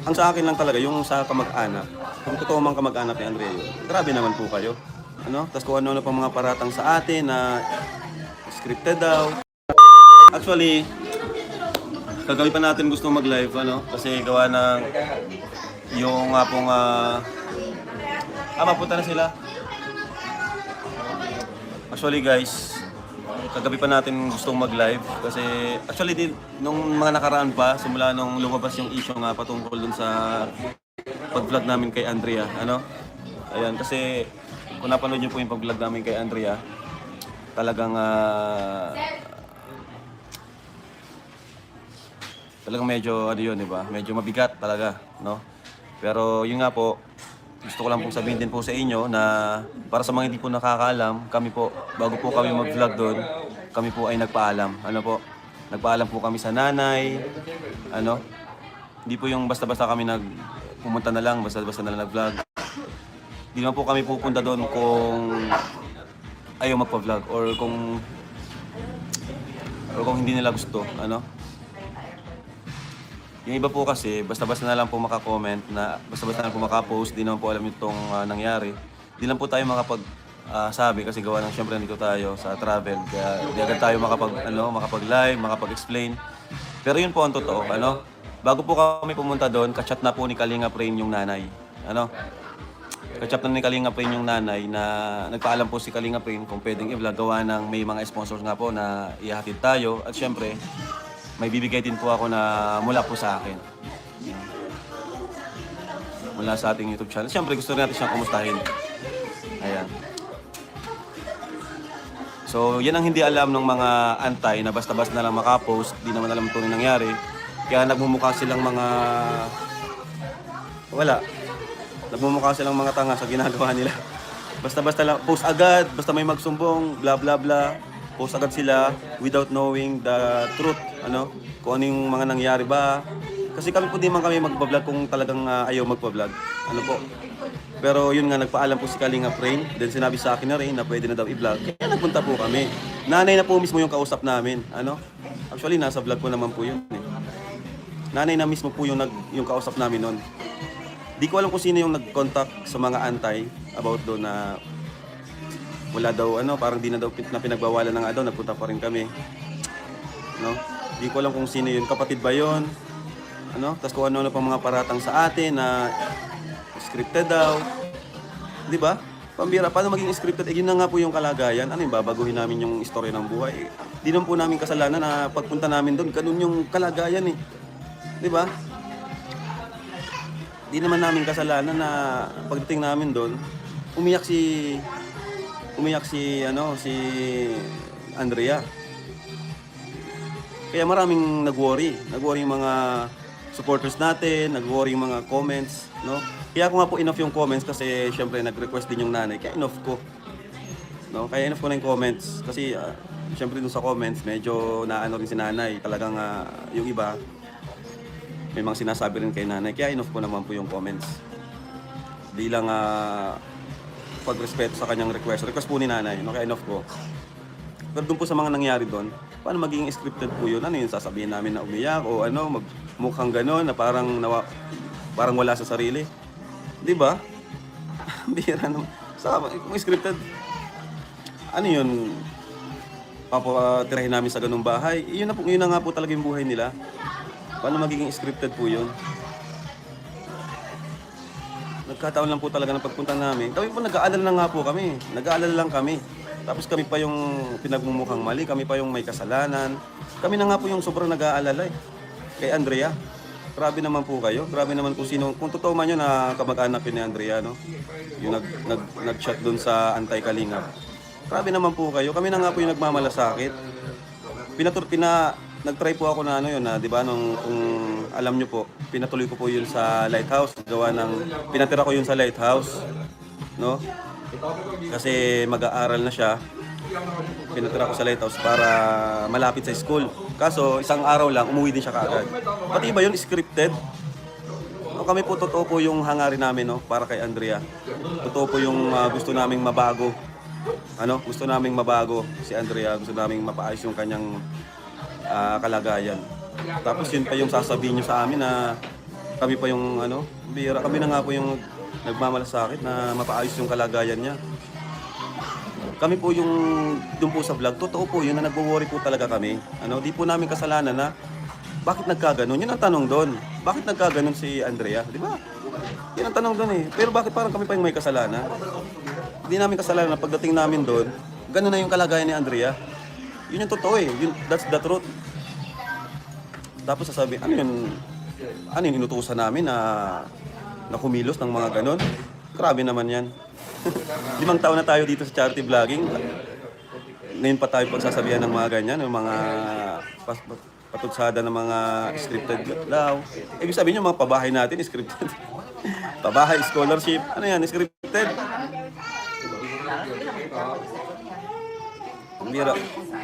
Ang sa akin lang talaga, yung sa kamag-anak, kung totoo mang kamag-anak ni Andrea yun, grabe naman po kayo. Ano? Tapos kung ano-ano pang mga paratang sa atin na scripted daw. Actually, kagabi pa natin gusto mag-live, ano? Kasi gawa ng yung nga pong, mapunta na sila. Actually guys, kagabi pa natin gustong mag-live kasi actually nung mga nakaraan pa, simula nung lumabas yung issue nga patungkol dun sa pag-vlog namin kay Andrea, ano? Ayan, kasi kung napanood niyo po yung pag-vlog namin kay Andrea, talagang talagang medyo ano yun, di ba? Medyo mabigat talaga, no? Pero yun nga po, gusto ko lang pong sabihin din po sa inyo na para sa mga hindi po nakakaalam, kami po, bago po kami mag-vlog doon, kami po ay nagpaalam. Ano po? Nagpaalam po kami sa nanay, ano? Hindi po yung basta-basta kami pumunta na lang, basta-basta na lang nag-vlog. Hindi naman po kami pupunta doon kung ayaw magpa-vlog or kung hindi nila gusto, ano? Yung iba po kasi, basta-basta na lang po makakomment, na basta-basta na lang po makapost, di naman po alam itong nangyari. Di lang po tayo sabi kasi gawa ng syempre nandito tayo sa travel, kaya di agad tayo makapag-live, makapag-explain. Pero yun po ang totoo, ano? Bago po kami pumunta doon, kachat na po ni Kalinga Prain yung nanay. Ano? Kachat na ni Kalinga Prain yung nanay na nagpaalam po si Kalinga Prain kung pwedeng i-vlog, gawa ng may mga sponsors nga po na ihahatid tayo. At syempre, may bibigay din po ako na mula po sa akin. Mula sa ating YouTube channel. Siyempre, gusto rin natin siyang kumustahin. Ayan. So, yan ang hindi alam ng mga antay na basta-basta na lang makapost. Di naman alam ito yung nangyari. Kaya nagmumukha silang wala. Nagmumukha silang mga tanga sa ginagawa nila. Basta-basta lang, post agad, basta may magsumbong, bla bla bla. Post agad sila without knowing the truth, ano? Kung ano yung mga nangyari ba. Kasi kami po di man kami magpa-vlog kung talagang ayaw magpa-vlog. Ano po? Pero yun nga, nagpaalam po si Kalinga Prain. Then sinabi sa akin na rin na pwede na daw i-vlog. Kaya nagpunta po kami. Nanay na po mismo yung kausap namin. Ano? Actually, nasa vlog ko naman po yun. Nanay na mismo po yung kausap namin noon. Di ko alam kung sino yung nag-contact sa mga antay about doon na wala daw, parang di na daw na pinagbawalan na nga daw, nagpunta pa rin kami. No? Di ko alam kung sino yun. Kapatid ba yun? Ano? Tapos kung ano-ano pang mga paratang sa atin na scripted daw. Di ba? Pambira, paano maging scripted? Yun na nga po yung kalagayan. Ano yung babaguhin namin yung istorya ng buhay? Di naman po namin kasalanan na pagpunta namin doon, ganun yung kalagayan eh. Di ba? Di naman namin kasalanan na pagdating namin doon, umiyak si Andrea. Kaya maraming nag-worry yung mga supporters natin, nag-worry yung mga comments, no? Kaya ako nga po enough yung comments kasi syempre nag-request din yung nanay, kaya enough ko. No? Kaya enough ko na yung comments kasi syempre dun sa comments medyo naano rin si nanay, talagang yung iba may mga sinasabi rin kay nanay, kaya enough ko naman po yung comments. Di lang pagrespeto sa kanyang request po ni nanay, no? Kaya enough ko. Pero doon po sa mga nangyari doon, paano magiging scripted po yun? Ano yun, sasabihin namin na umiyak o mukhang gano'n na parang wala sa sarili? Di ba? Bihira naman. Kung scripted, ano yun, papatirahin namin sa ganung bahay? Yun na nga po talaga yung buhay nila. Paano magiging scripted po yun? Nagkataon lang po talaga ng pagpunta namin. Kami po nag-aalala na nga po kami. Nag-aalala lang kami. Tapos kami pa yung pinagmumukhang mali. Kami pa yung may kasalanan. Kami na nga po yung sobrang nag-aalala kay Andrea. Grabe naman po kayo. Grabe naman kung sino. Kung totoo man yun na kamag-anak yun ni Andrea, no? Yung nag-chat dun sa Antay-Kalingap. Grabe naman po kayo. Kami na nga po yung nagmamalasakit. Nag-try po ako na di ba, kung alam nyo po, pinatuloy ko po yun sa Lighthouse. Pinatira ko yun sa Lighthouse, no? Kasi mag-aaral na siya. Pinatira ko sa Lighthouse para malapit sa school. Kaso, isang araw lang, umuwi din siya kaagad. Pati ba yun, scripted? No, kami po, totoo po yung hangarin namin, no, para kay Andrea. Totoo po yung gusto naming mabago. Gusto naming mabago si Andrea. Gusto naming mapaayos yung kanyang kalagayan. Tapos yun pa yung sasabihin nyo sa amin na Kami pa yung ano, bihira. Kami na nga po yung nagmamalasakit na mapaayos yung kalagayan niya. Kami po yung doon po sa vlog, totoo po yun na nagwo-worry po talaga kami. Ano, di po namin kasalanan na bakit nagkaganon? Yun ang tanong doon. Bakit nagkaganon si Andrea? Di ba? Yun ang tanong doon eh. Pero bakit parang kami pa yung may kasalanan? Hindi namin kasalanan na pagdating namin doon, ganun na yung kalagayan ni Andrea. Yun yung totoo eh. Yun, that's the truth. Tapos sasabi, ano yun inutusan namin na kumilos ng mga ganon? Grabe naman yan. 5 taon na tayo dito sa charity vlogging. Ngayon pa tayo pagsasabihan ng mga ganyan, ng mga patutsada ng mga scripted daw. Ibig sabihin yung mga pabahay natin, scripted. Pabahay, scholarship, ano yan, scripted. Bira.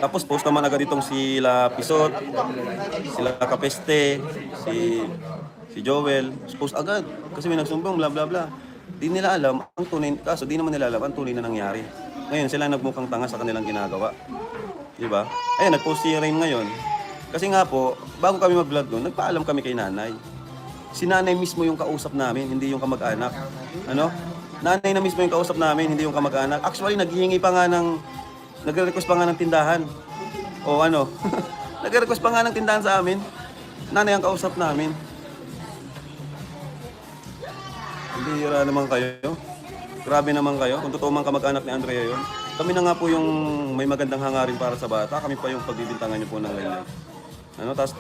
Tapos post naman agad itong sila Pisot, sila Kapeste, si Joel. Post agad kasi may nagsumbong, bla bla bla. Di nila alam ang tunay, kaso di naman nila alam ang tunay na nangyari. Ngayon sila nagmukhang tanga sa kanilang ginagawa. Di ba? Ayun, nag-post si Rain ngayon. Kasi nga po, bago kami mag-vlog doon, nagpaalam kami kay nanay. Si nanay mismo yung kausap namin, hindi yung kamag-anak. Ano? Nanay na mismo yung kausap namin, hindi yung kamag-anak. Actually, nagre-request pa nga ng tindahan. O ano? Nagre-request pa nga ng tindahan sa amin. Nanay ang kausap namin. Bihira naman kayo. Grabe naman kayo. Kung totoo man kamag-anak ni Andrea yun. Kami na nga po yung may magandang hangarin para sa bata. Kami pa yung pagbibintangan niyo po ng ganyan. Ano? Tapos,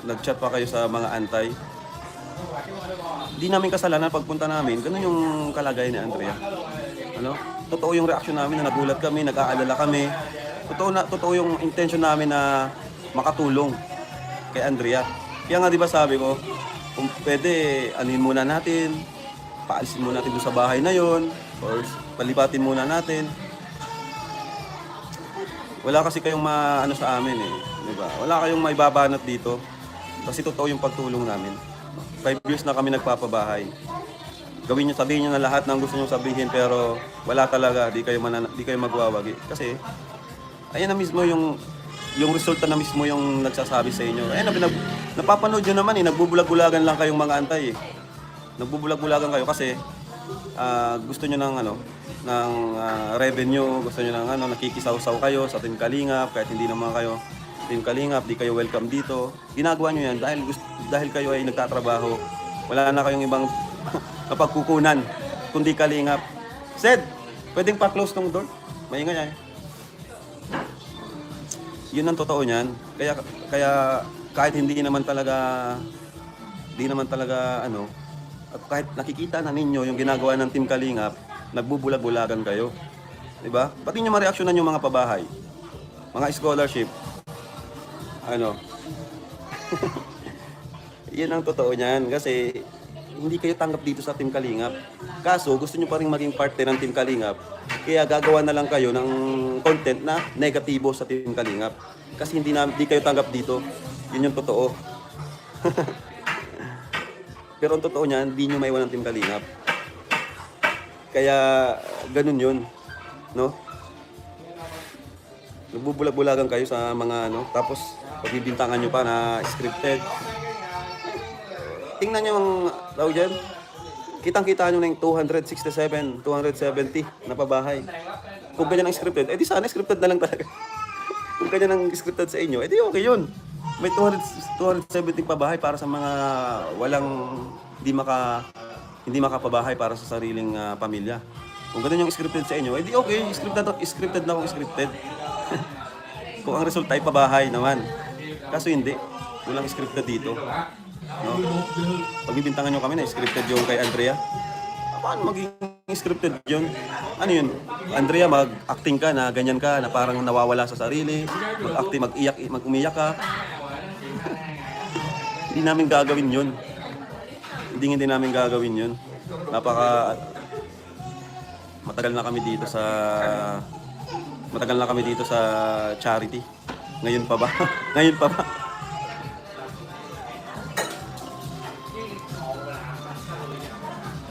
nag-chat pa kayo sa mga antay. Di namin kasalanan pagpunta namin. Ganun yung kalagayan ni Andrea. Ano? Totoo yung reaksyon namin na nagulat kami, nag-aalala kami. Totoo yung intention namin na makatulong kay Andrea. Kaya nga 'di ba sabi ko, kung pwede anuhin muna natin, paalisin muna natin doon sa bahay na 'yon or palipatin muna natin. Wala kasi kayong maano sa amin eh, 'di ba? Wala kayong maibabanat dito. Kasi totoo yung pagtulong namin. 5 years na kami nagpapabahay. Gawin niyo, sabihin niyo na lahat ng gusto niyo sabihin pero wala talaga, di kayo magwawagi kasi ayan na mismo yung resulta na mismo yung nagsasabi sa inyo. Napapanood niyo naman eh, nagbubulag-bulagan lang kayong mga antay eh. Nagbubulag-bulagan kayo kasi gusto niyo ng revenue, gusto niyo ng nakikisaw-saw kayo sa Team Kalingap kahit hindi naman kayo Team Kalingap, di kayo welcome dito. Ginagawa niyo yan dahil kayo ay nagtatrabaho. Wala na kayong ibang kapagkukunan kundi Kalingap. Sed, pwedeng pa-close tong door? Maingay ay. Yun ang totoo niyan. Kaya kahit hindi naman talaga at kahit nakikita na ninyo yung ginagawa ng Team Kalingap, nagbubulag-bulagan kayo. 'Di ba? Pati niyo ma-reaksyonan yung mga pabahay. Mga scholarship. Ano? Yun ang totoo niyan kasi hindi kayo tanggap dito sa Team Kalingap. Kaso gusto niyo pa rin maging parte ng Team Kalingap. Kaya gagawa na lang kayo ng content na negatibo sa Team Kalingap. Kasi hindi kayo tanggap dito. Yun yung totoo. Pero ang totoo niyan, hindi niyo maiwan ng Team Kalingap. Kaya ganun yun, no? Nagbubulag-bulagan kayo sa mga tapos pagbibintangan niyo pa na scripted. Tingnan niyo ang tao dyan. Kitang-kita nyo na yung 267, 270 na pabahay. Kung ganyan ang scripted, edi sana scripted na lang talaga. Kung ganyan ang scripted sa inyo, edi okay yun. May 270 pabahay para sa mga hindi makapabahay para sa sariling pamilya. Kung ganyan yung scripted sa inyo, edi okay, scripted na akong scripted. Kung ang resulta ay pabahay naman. Kaso hindi, walang scripted dito. No? Pagbibintangan nyo kami na scripted yung kay Andrea. Paano maging scripted yun? Ano yun? Andrea, mag-acting ka na ganyan ka, na parang nawawala sa sarili. Mag-acting, mag-umiyak ka. Hindi namin gagawin yun. Hindi namin gagawin yun. Matagal na kami dito sa charity. Ngayon pa ba? Ngayon pa ba?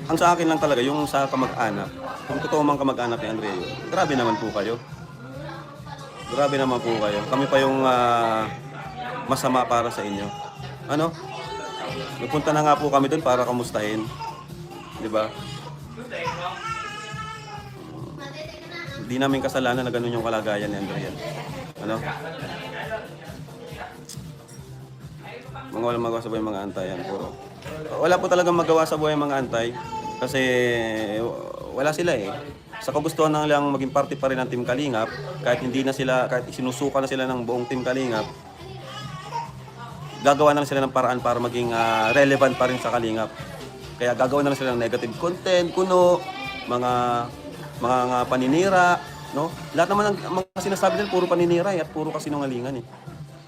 Ang sa akin lang talaga, yung sa kamag-anak, kung totoo mang kamag-anak ni Andrea yun, grabe naman po kayo. Grabe naman po kayo. Kami pa yung masama para sa inyo. Ano? Nagpunta na nga po kami doon para kamustahin. Di ba? Hindi namin kasalanan na ganun yung kalagayan ni Andrea. Ano? Mga walang magawa sa buhay mga antay yan. Puro. Wala po talagang magawa sa buhay mga antay. Kasi wala sila eh. Sa kagustuhan na lang maging parte pa rin ng Team Kalingap, kahit hindi na sila, kahit sinusuka na sila ng buong Team Kalingap, gagawa na lang sila ng paraan para maging relevant pa rin sa Kalingap. Kaya gagawa na lang sila ng negative content, kuno, mga paninira, no? Lahat naman ng mga sinasabi nila puro paninira at puro kasinungalingan eh.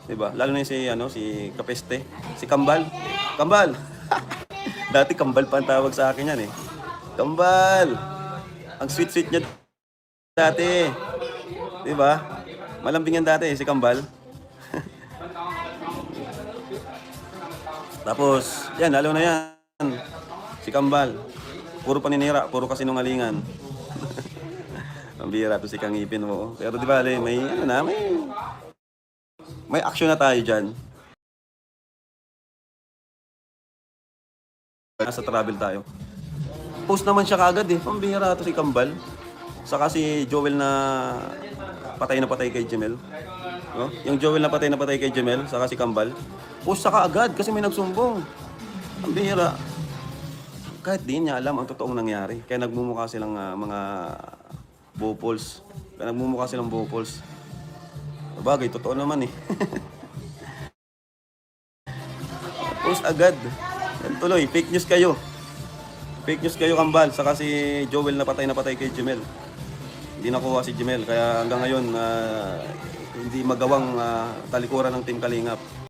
'Di ba? Lalo na si Kapeste, si Kambal. Kambal. Dati Kambal pa ang tawag sa akin yan eh. Kambal. Ang sweet-sweet niya dati. 'Di ba? Malambing yan dati si Kambal. Tapos, yan, lalo na yan. Si Kambal. Puro paninira, puro kasinungalingan. Ang bira to si Kang Ipin mo. Pero di ba, may action na tayo dyan. Nasa travel tayo. Post naman siya kagad eh. Pambihira to si Kambal. Saka si Joel na patay kay Jemel. No? Yung Joel na patay kay Jemel, saka si Kambal. Post saka agad kasi may nagsumbong. Ang bihira. Kahit di niya alam ang totoong nangyari. Kaya nagmumukha silang mga bupols. Kaya nagmumukha silang bupols. Bagay, totoo naman eh. Post agad. Yan tuloy, fake news kayo. Fake news kayo Kambal. Saka si Joel na patay kay Jemel. Hindi nakuha si Jemel. Kaya hanggang ngayon, hindi magawang talikuran ng Team Kalingap.